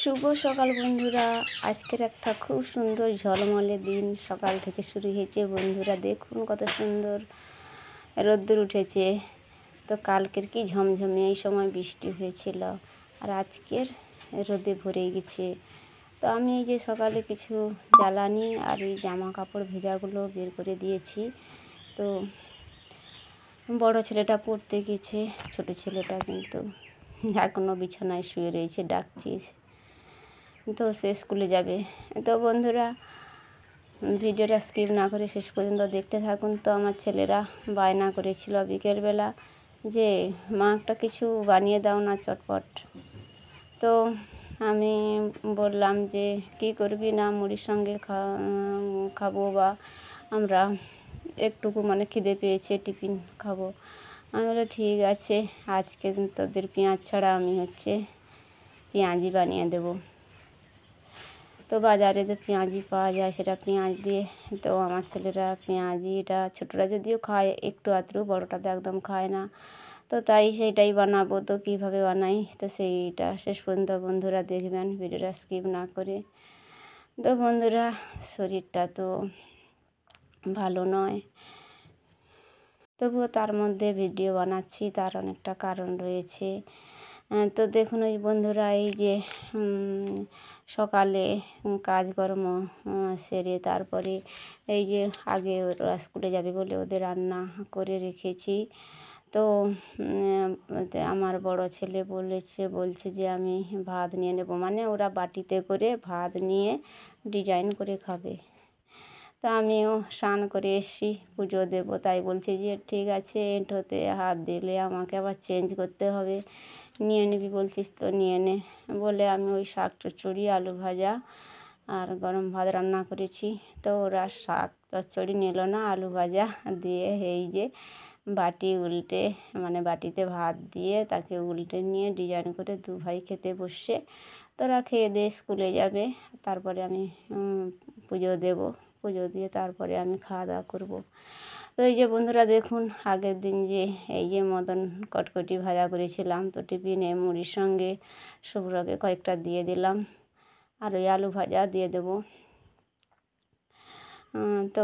শুভ সকাল বন্ধুরা। আজকের একটা খুব সুন্দর ঝলমলে দিন সকাল থেকে শুরু হয়েছে বন্ধুরা। দেখুন কত সুন্দর রোদ্দুর উঠেছে। তো কালকের কি ঝমঝমে এই সময় বৃষ্টি হয়েছিল, আর আজকের রোদে ভরে গেছে। তো আমি এই যে সকালে কিছু জ্বালানি আর এই জামা কাপড় ভেজাগুলো বের করে দিয়েছি। তো বড় ছেলেটা পড়তে গেছে, ছোট ছেলেটা কিন্তু এখনও বিছানায় শুয়ে রয়েছে, ডাকছি। তো সে স্কুলে যাবে। তো বন্ধুরা, ভিডিওটা স্কিপ না করে শেষ পর্যন্ত দেখতে থাকুন। তো আমার ছেলেরা বায়না করেছিল বিকেলবেলা যে মা একটা কিছু বানিয়ে দাও না চটপট। তো আমি বললাম যে কি করবি, না মুড়ির সঙ্গে খাবো, বা আমরা একটুকু মানে খিদে পেয়েছে টিফিন খাবো। আমি বললাম ঠিক আছে, আজকে তোদের পেঁয়াজ ছাড়া আমি পেঁয়াজি বানিয়ে দেবো। তো বাজারে তো পেঁয়াজি পাওয়া যায়, সেটা পেঁয়াজ দিয়ে। তো আমার ছেলেরা পেঁয়াজিটা, ছোটোরা যদিও খায় একটু আধটু, বড়োটা তো একদম খায় না। তো তাই সেইটাই বানাবো। তো কীভাবে বানাই তো সেইটা শেষ পর্যন্ত বন্ধুরা দেখবেন, ভিডিওটা স্কিপ না করে। তো বন্ধুরা, শরীরটা তো ভালো নয়, তবুও তার মধ্যে ভিডিও বানাচ্ছি, তার অনেকটা কারণ রয়েছে। তো দেখুন ওই বন্ধুরা, এই যে সকালে কাজকর্ম সেরে তারপরে এই যে আগে ওরা স্কুলে যাবে বলে ওদের রান্না করে রেখেছি। তো আমার বড় ছেলে বলছে যে আমি ভাত নিয়ে নেব, মানে ওরা বাটিতে করে ভাত নিয়ে ডিজাইন করে খাবে। তো আমিও স্নান করে এসেছি, পুজো দেবো, তাই বলছে যে ঠিক আছে, এঁঠোতে হাত দিলে আমাকে আবার চেঞ্জ করতে হবে, নিয়ে নিবি বলছিস তো নিয়ে নে বলে আমি ওই শাক চচ্চড়ি, আলু ভাজা আর গরম ভাত রান্না করেছি। তো ওরা শাক চচ্চড়ি নিল না, আলু ভাজা দিয়ে এই যে বাটি উল্টে, মানে বাটিতে ভাত দিয়ে তাকে উল্টে নিয়ে ডিজাইন করে দু ভাই খেতে বসছে। তোরা খেয়ে দিয়ে স্কুলে যাবে, তারপরে আমি পুজো দেবো, পুজো দিয়ে তারপরে আমি খাওয়া দাওয়া করবো। তো এই যে বন্ধুরা দেখুন, আগের দিন যে এই যে মদন কটকটি ভাজা করেছিলাম, তো টিফিনে মুড়ির সঙ্গে শুভ্রকে কয়েকটা দিয়ে দিলাম, আর ওই আলু ভাজা দিয়ে দেবো। তো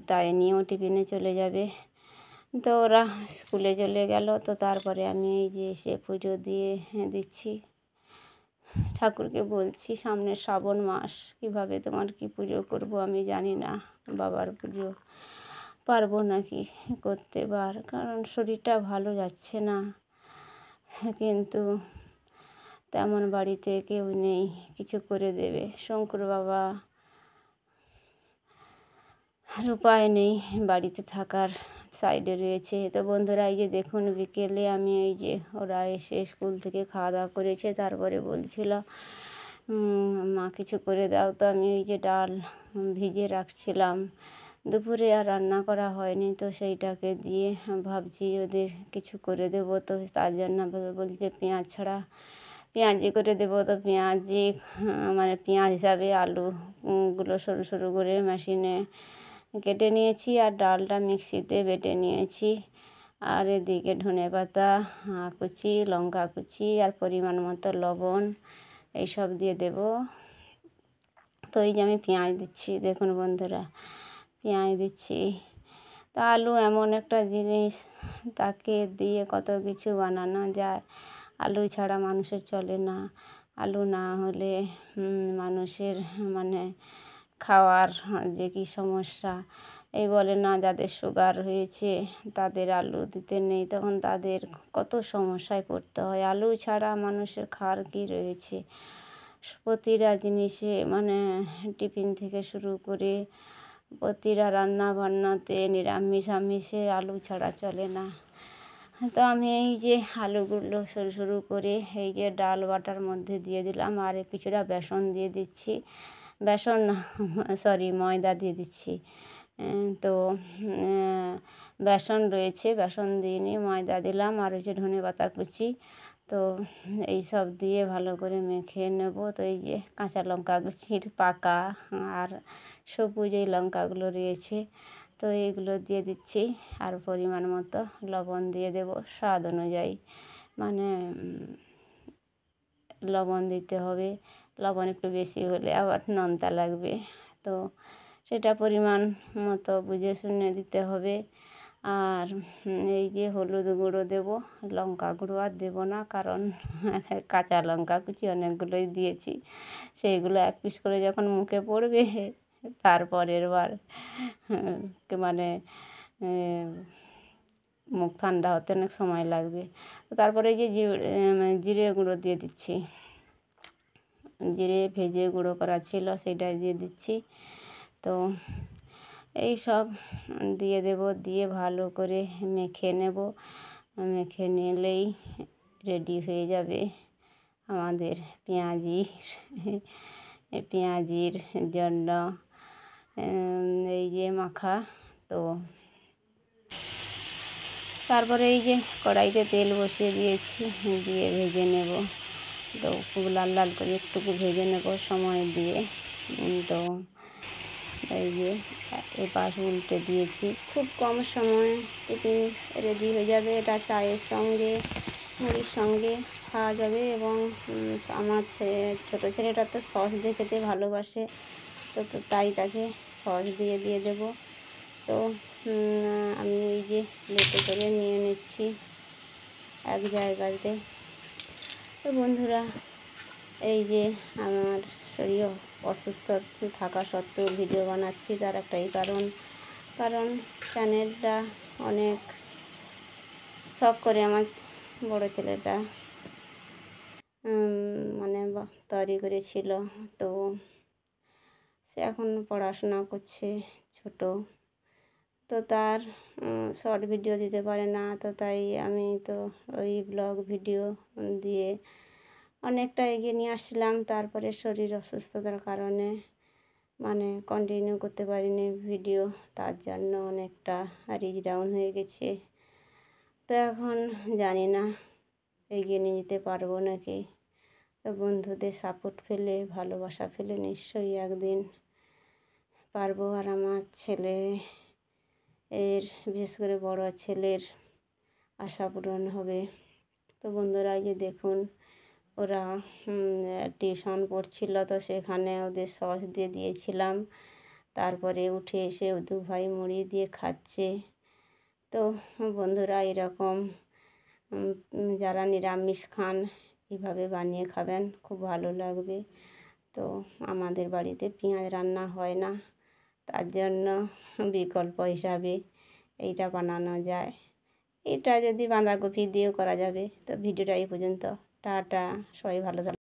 তাই নিয়েও টিফিনে চলে যাবে। তো ওরা স্কুলে চলে গেল। তো তারপরে আমি এই যে এসে পুজো দিয়ে দিচ্ছি। ঠাকুরকে বলছি সামনে শ্রাবণ মাস, কীভাবে তোমার কি পুজো করব আমি জানি না, বাবার পুজো পারবো নাকি করতে কারণ শরীরটা ভালো যাচ্ছে না, কিন্তু তেমন বাড়িতে কেউ নেই কিছু করে দেবে। শঙ্কর বাবা আর উপায় নেই, বাড়িতে থাকার সাইডে রয়েছে। তো বন্ধুরা, এই যে দেখুন বিকেলে আমি এই যে ওরা এসে স্কুল থেকে খাওয়া দাওয়া করেছে, তারপরে বলছিল মা কিছু করে দাও। তো আমি এই যে ডাল ভিজিয়ে রাখছিলাম, দুপুরে আর রান্না করা হয়নি, তো সেইটাকে দিয়ে ভাবছি ওদের কিছু করে দেবো। তো তার জন্য বলছে পেঁয়াজ ছাড়া পেঁয়াজি করে দেবো। তো পেঁয়াজি মানে পেঁয়াজ হিসাবে আলুগুলো সরু সরু করে মেশিনে কেটে নিয়েছি, আর ডালটা মিক্সিতে বেটে নিয়েছি, আর এদিকে ধনেপাতা কুচি, লঙ্কা কুচি আর পরিমাণ মতো লবণ এইসব দিয়ে দেব। তো এই যে আমি পেঁয়াজ দিচ্ছি, দেখুন বন্ধুরা পেঁয়াজ দিচ্ছি। তা আলু এমন একটা জিনিস, তাকে দিয়ে কত কিছু বানানো যায়। আলু ছাড়া মানুষের চলে না, আলু না হলে মানুষের মানে খাওয়ার যে কী সমস্যা। এই বলে না, যাদের সুগার হয়েছে তাদের আলু দিতে নেই, তখন তাদের কত সমস্যায় পড়তে হয়। আলু ছাড়া মানুষের খাওয়ার কী রয়েছে, প্রতিটা জিনিসে মানে টিফিন থেকে শুরু করে প্রতিটা রান্না বান্নাতে নিরামিষ আমিষে আলু ছাড়া চলে না। তো আমি এই যে আলুগুলো সরু সরু করে এই যে ডাল বাটার মধ্যে দিয়ে দিলাম, আর কিছুটা বেসন দিয়ে দিচ্ছি, বেসন না সরি ময়দা দিয়ে দিচ্ছি। তো বেসন রয়েছে, বেসন দিয়ে নিয়ে ময়দা দিলাম, আর ওই যে ধনেপাতা কুচি। তো এই সব দিয়ে ভালো করে মেখে নেব। তো এই যে কাঁচা লঙ্কা কুচির পাকা আর সবুজ এই লঙ্কাগুলো রয়েছে, তো এইগুলো দিয়ে দিচ্ছি, আর পরিমাণ মতো লবণ দিয়ে দেব স্বাদ অনুযায়ী, মানে লবণ দিতে হবে। লবণ একটু বেশি হলে আবার নোনতা লাগবে, তো সেটা পরিমাণ মতো বুঝে শুনে দিতে হবে। আর এই যে হলুদ গুঁড়ো দেবো, লঙ্কা গুঁড়ো আর দেবো না, কারণ কাঁচা লঙ্কা কুচি অনেকগুলোই দিয়েছি, সেইগুলো এক পিস করে যখন মুখে পড়বে তারপরের বার মানে মুখ ঠান্ডা হতে অনেক সময় লাগবে। তো তারপরে এই যে জিরে গুঁড়ো দিয়ে দিচ্ছি, জিরে ভেজে গুঁড়ো করা ছিল সেটা দিয়ে দিচ্ছি। তো এই সব দিয়ে দেব, দিয়ে ভালো করে মেখে নেব। মেখে নিলেই রেডি হয়ে যাবে আমাদের পেঁয়াজির জন্য এই যে মাখা। তো তারপরে এই যে কড়াইতে তেল বসিয়ে দিয়েছি, দিয়ে ভেজে নেব। তো খুব লাল লাল করে একটুকু ভেজে নেব সময় দিয়ে। তো এই যে এপাশ উল্টে দিয়েছি, খুব কম সময় টিফিন রেডি হয়ে যাবে। এটা চায়ের সঙ্গে মুড়ির সঙ্গে খাওয়া যাবে। এবং আমার ছোটো ছেলেটা তো সস দিয়ে খেতে ভালোবাসে, তো তাই তাকে সস দিয়ে দেবো। তো আমি এই যে প্লেটে করে নিয়ে নিচ্ছি এক জায়গাতে। তো বন্ধুরা, এই যে আমার শরীর অসুস্থ থাকা সত্ত্বেও ভিডিও বানাচ্ছি, তার একটাই কারণ চ্যানেলটা অনেক শখ করে আমার বড় ছেলেটা মানে তৈরি করেছিল। তো সে এখন পড়াশোনা করছে, ছোট, তো তার শর্ট ভিডিও দিতে পারে না। তো তাই আমি তো ওই ব্লগ ভিডিও দিয়ে অনেকটা এগিয়ে নিয়ে আসছিলাম। তারপরে শরীর অসুস্থতার কারণে মানে কন্টিনিউ করতে পারিনি ভিডিও, তার জন্য অনেকটা রিচ ডাউন হয়ে গেছে। তো এখন জানি না এগিয়ে নিয়ে যেতে পারবো নাকি। তো বন্ধুদের সাপোর্ট পেলে, ভালোবাসা পেলে নিশ্চয়ই একদিন পারবো। আর আমার ছেলে বিশেষ করে বড় ছেলের আশা পূরণ হবে। তো বন্ধুরা, এই যে দেখুন, ওরা টিউশন পড়ছিল, তো সেখানে ওদের সস দিয়ে দিয়েছিলাম। তারপরে উঠে এসে দু ভাই মুড়ি দিয়ে খাচ্ছে। তো বন্ধুরা, এরকম যারা নিরামিষ খান এইভাবে বানিয়ে খাবেন, খুব ভালো লাগবে। তো আমাদের বাড়িতে পেঁয়াজ রান্না হয় না, তার জন্য বিকল্প হিসাবে এইটা বানানো যায়। এটা যদি বাঁধাকপি দিয়েও করা যাবে। তো ভিডিওটা এই পর্যন্ত, টাটা, সবাই ভালো থাকবে।